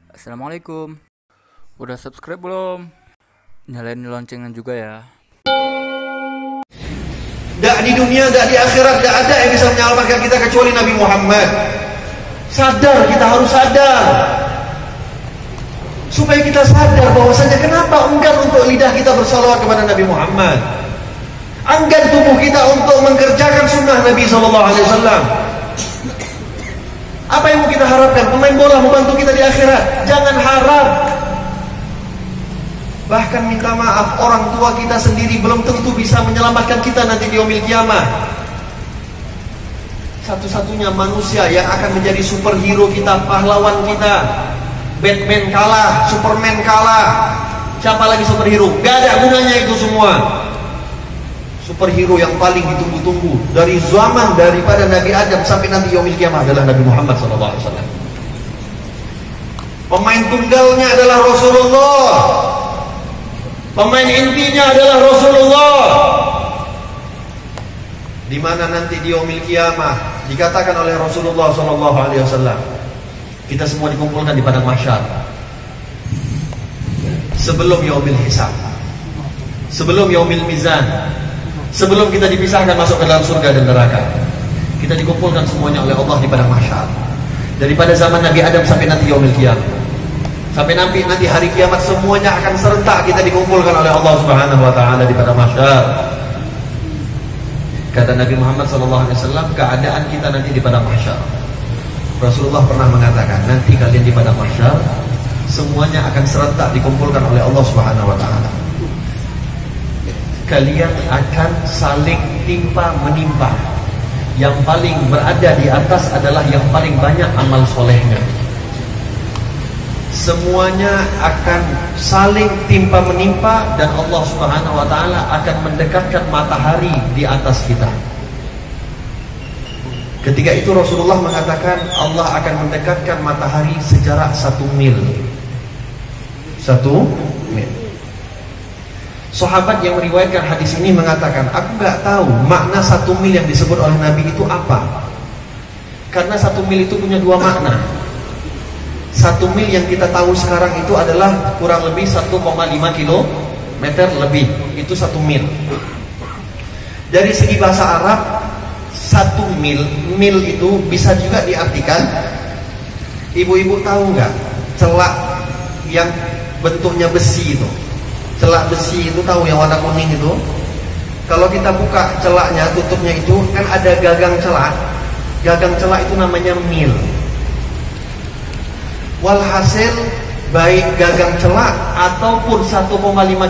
Assalamualaikum. Udah subscribe belum? Nyalain loncengnya juga ya. Tidak di dunia, tidak di akhirat, tidak ada yang bisa menyelamatkan kita kecuali Nabi Muhammad. Sadar, kita harus sadar. Supaya kita sadar bahwasanya kenapa enggan untuk lidah kita bersalawat kepada Nabi Muhammad, enggan tubuh kita untuk mengerjakan sunnah Nabi SAW. Apa yang mau kita harapkan? Pemain bola membantu kita di akhirat? Jangan harap. Bahkan minta maaf, orang tua kita sendiri belum tentu bisa menyelamatkan kita nanti di yaumil kiamah. Satu-satunya manusia yang akan menjadi superhero kita, pahlawan kita, Batman kalah, Superman kalah, siapa lagi superhero? Gak ada gunanya itu semua. Superhero yang paling ditunggu-tunggu dari zaman daripada Nabi Adam sampai nanti yaumil kiamah adalah Nabi Muhammad SAW. Pemain tunggalnya adalah Rasulullah. Pemain intinya adalah Rasulullah. Di mana nanti di yaumil kiamah dikatakan oleh Rasulullah SAW, kita semua dikumpulkan di padang mahsyar sebelum yaumil hisab, sebelum yaumil mizan, sebelum kita dipisahkan masuk ke dalam surga dan neraka. Kita dikumpulkan semuanya oleh Allah di padang mahsyar. Daripada zaman Nabi Adam sampai nanti yaumil kiamah, sampai nanti hari kiamat, semuanya akan serentak kita dikumpulkan oleh Allah Subhanahu wa taala di padang mahsyar. Kata Nabi Muhammad SAW, keadaan kita nanti di padang mahsyar. Rasulullah pernah mengatakan, nanti kalian di padang mahsyar semuanya akan serentak dikumpulkan oleh Allah Subhanahu wa taala. Kalian akan saling timpa menimpa. Yang paling berada di atas adalah yang paling banyak amal solehnya. Semuanya akan saling timpa menimpa, dan Allah Subhanahu wa taala akan mendekatkan matahari di atas kita. Ketika itu Rasulullah mengatakan Allah akan mendekatkan matahari sejarak 1 mil. 1 mil. Sahabat yang meriwayatkan hadis ini mengatakan, aku gak tahu makna 1 mil yang disebut oleh Nabi itu apa. Karena 1 mil itu punya 2 makna. 1 mil yang kita tahu sekarang itu adalah kurang lebih 1,5 kilometer lebih. Itu 1 mil. Dari segi bahasa Arab, 1 mil, mil itu bisa juga diartikan, ibu-ibu tahu nggak, celak yang bentuknya besi itu. Celak besi itu tahu, yang warna kuning itu. Kalau kita buka celaknya, tutupnya itu kan ada gagang celak. Gagang celak itu namanya mil. Walhasil, baik gagang celak ataupun 1,5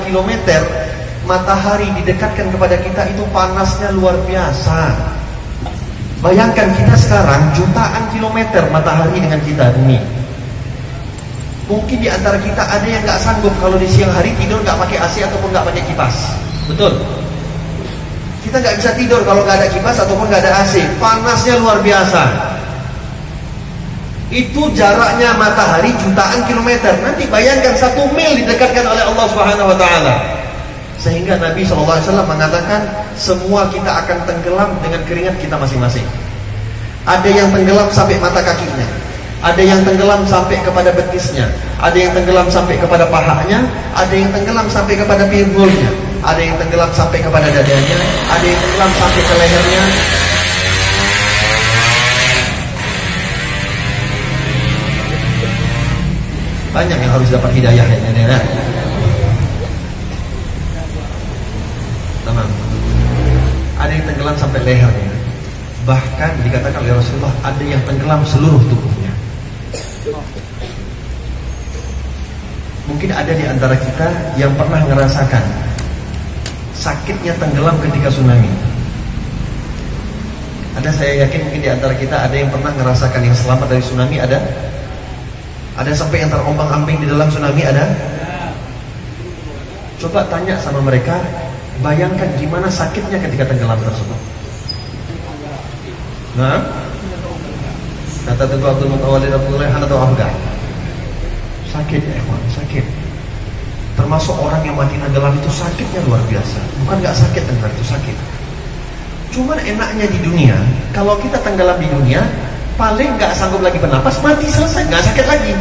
km, matahari didekatkan kepada kita itu panasnya luar biasa. Bayangkan kita sekarang jutaan kilometer matahari dengan kita bumi. Mungkin di antara kita ada yang nggak sanggup kalau di siang hari tidur nggak pakai AC ataupun nggak pakai kipas. Betul? Kita nggak bisa tidur kalau nggak ada kipas ataupun nggak ada AC. Panasnya luar biasa. Itu jaraknya matahari jutaan kilometer. Nanti bayangkan 1 mil didekatkan oleh Allah Subhanahu wa taala. Sehingga Nabi SAW mengatakan, semua kita akan tenggelam dengan keringat kita masing-masing. Ada yang tenggelam sampai mata kakinya, ada yang tenggelam sampai kepada betisnya, ada yang tenggelam sampai kepada pahanya, ada yang tenggelam sampai kepada pinggulnya, ada yang tenggelam sampai kepada dadanya, ada yang tenggelam sampai ke lehernya. Banyak yang harus dapat hidayah ya. Tamam. Ada yang tenggelam sampai lehernya. Bahkan dikatakan oleh Rasulullah, ada yang tenggelam seluruh tubuhnya. Mungkin ada di antara kita yang pernah merasakan sakitnya tenggelam ketika tsunami. Ada, saya yakin mungkin di antara kita ada yang pernah merasakan yang selamat dari tsunami. Ada sampai yang terombang-ambing di dalam tsunami, ada? Coba tanya sama mereka, bayangkan gimana sakitnya ketika tenggelam tersebut. Nah, kata Tugu Abdul Mutawalid Abdullah atau Abga, sakit ya ikhwan, sakit. Termasuk orang yang mati tenggelam itu sakitnya luar biasa. Bukan nggak sakit tenggelam, itu sakit. Cuman enaknya di dunia, kalau kita tenggelam di dunia, paling nggak sanggup lagi bernapas, mati, selesai, nggak sakit lagi.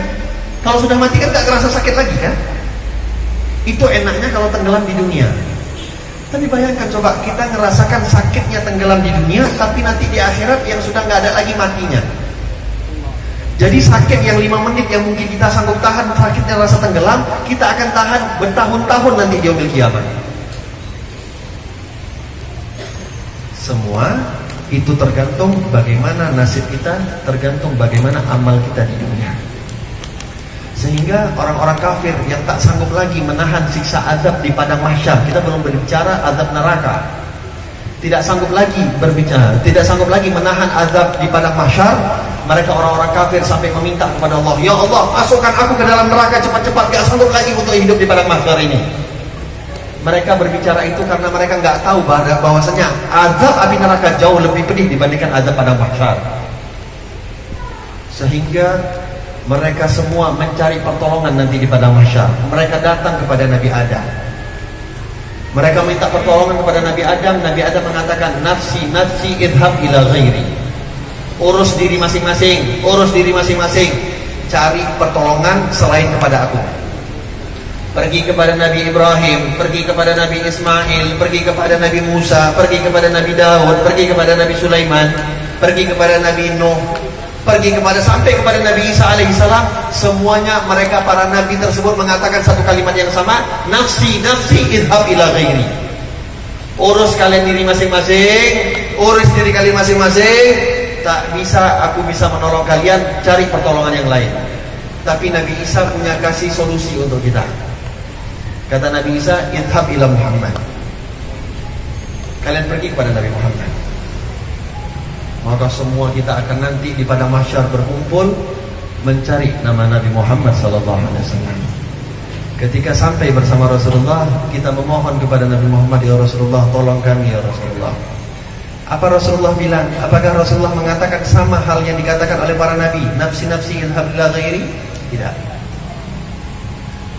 Kalau sudah mati kan gak ngerasa sakit lagi kan? Itu enaknya kalau tenggelam di dunia. Tapi bayangkan coba kita ngerasakan sakitnya tenggelam di dunia, tapi nanti di akhirat yang sudah gak ada lagi matinya. Jadi sakit yang 5 menit yang mungkin kita sanggup tahan, sakitnya rasa tenggelam, kita akan tahan bertahun-tahun nanti di yaumil kiamat. Semua itu tergantung bagaimana nasib kita, tergantung bagaimana amal kita di dunia. Sehingga orang-orang kafir yang tak sanggup lagi menahan siksa azab di padang mahsyar, kita belum berbicara azab neraka, tidak sanggup lagi berbicara, tidak sanggup lagi menahan azab di padang mahsyar. Mereka orang-orang kafir sampai meminta kepada Allah, ya Allah, masukkan aku ke dalam neraka cepat-cepat, gak sanggup lagi untuk hidup di padang mahsyar ini. Mereka berbicara itu karena mereka nggak tahu bahwasanya azab api neraka jauh lebih pedih dibandingkan azab padang mahsyar. Sehingga mereka semua mencari pertolongan nanti di padang mahsyar. Mereka datang kepada Nabi Adam. Mereka minta pertolongan kepada Nabi Adam. Nabi Adam mengatakan, nafsi, nafsi, idhab ila ghairi. Urus diri masing-masing, urus diri masing-masing. Cari pertolongan selain kepada aku. Pergi kepada Nabi Ibrahim, pergi kepada Nabi Ismail, pergi kepada Nabi Musa, pergi kepada Nabi Daud, pergi kepada Nabi Sulaiman, pergi kepada Nabi Nuh, pergi kepada sampai kepada Nabi Isa alaihissalam. Semuanya mereka para nabi tersebut mengatakan satu kalimat yang sama, nafsi, nafsi, idhab ila ghairi. Urus kalian diri masing-masing, urus diri kalian masing-masing. Tak bisa, aku bisa menolong kalian, cari pertolongan yang lain. Tapi Nabi Isa punya kasih solusi untuk kita. Kata Nabi Isa, idhab ila Muhammad. Kalian pergi kepada Nabi Muhammad. Maka semua kita akan nanti di padang mahsyar berkumpul mencari nama Nabi Muhammad SAW. Ketika sampai bersama Rasulullah, kita memohon kepada Nabi Muhammad, ya Rasulullah, tolong kami ya Rasulullah. Apa Rasulullah bilang? Apakah Rasulullah mengatakan sama hal yang dikatakan oleh para nabi, nafsi nafsi idhab ila ghairi? Tidak.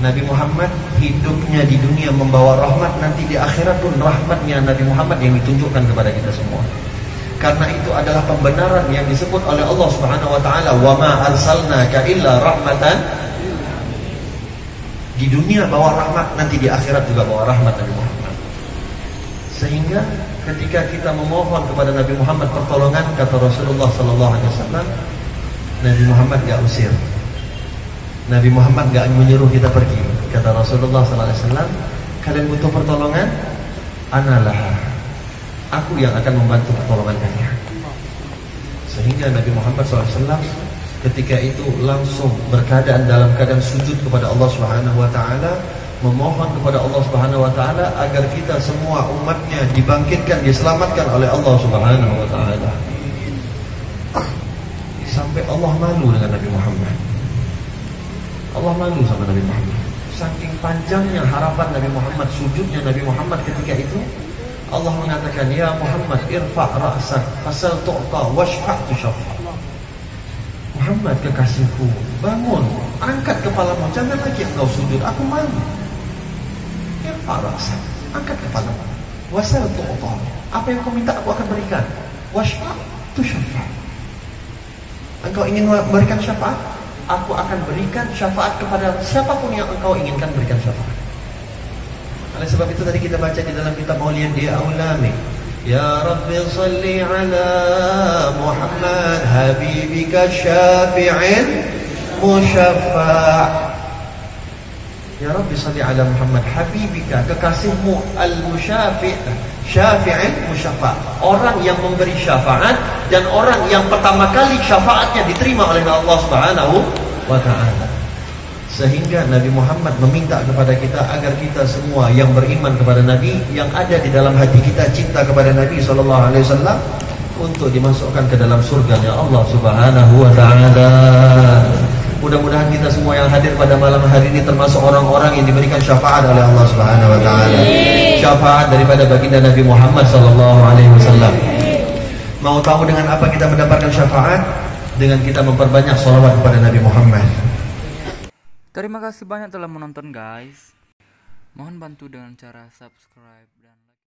Nabi Muhammad hidupnya di dunia membawa rahmat, nanti di akhirat pun rahmatnya Nabi Muhammad yang ditunjukkan kepada kita semua. Karena itu adalah pembenaran yang disebut oleh Allah Subhanahu wa taala, "Wa ma arsalnaka illa rahmatan." Di dunia bawa rahmat, nanti di akhirat juga bawa rahmat Nabi Muhammad. Sehingga ketika kita memohon kepada Nabi Muhammad pertolongan, kata Rasulullah sallallahu alaihi wasallam, Nabi Muhammad enggak usir. Nabi Muhammad enggak menyuruh kita pergi. Kata Rasulullah sallallahu alaihi wasallam, kalian butuh pertolongan? Analah. Aku yang akan membantu pertolongan kalian. Sehingga Nabi Muhammad SAW ketika itu langsung berkeadaan dalam keadaan sujud kepada Allah Subhanahu wa taala, memohon kepada Allah Subhanahu wa taala agar kita semua umatnya dibangkitkan, diselamatkan oleh Allah Subhanahu wa taala. Sampai Allah malu dengan Nabi Muhammad. Allah malu sama Nabi Muhammad. Saking panjangnya harapan Nabi Muhammad, sujudnya Nabi Muhammad ketika itu, Allah mengatakan, ya Muhammad, irfa' ra'sak fasal tu'ta washfa' tushaffa. Muhammad kekasihku, bangun, angkat kepalamu, jangan lagi engkau sujud, aku malu. Irfa' ra'sak, angkat kepalamu, wasal tu'ta, apa yang kau minta aku akan berikan. Washfa' tushaffa, engkau ingin memberikan syafaat, aku akan berikan syafaat kepada siapapun yang engkau inginkan berikan syafaat. Oleh sebab itu tadi kita baca di dalam kitab Maulid dia Aulami, ya Rabbi salli ala Muhammad habibika syafi'in musyaffa'. Ya Rabbi salli ala Muhammad habibika, kekasihmu al-musyafi' syafi'in musyaffa', orang yang memberi syafaat dan orang yang pertama kali syafaatnya diterima oleh Allah Subhanahu wa taala. Sehingga Nabi Muhammad meminta kepada kita agar kita semua yang beriman kepada Nabi, yang ada di dalam hati kita cinta kepada Nabi SAW, untuk dimasukkan ke dalam surganya Allah Subhanahu wa taala. Mudah-mudahan kita semua yang hadir pada malam hari ini termasuk orang-orang yang diberikan syafaat oleh Allah Subhanahu wa taala. Syafaat daripada baginda Nabi Muhammad SAW. Mau tahu dengan apa kita mendapatkan syafaat? Dengan kita memperbanyak sholawat kepada Nabi Muhammad. Terima kasih banyak telah menonton guys. Mohon bantu dengan cara subscribe.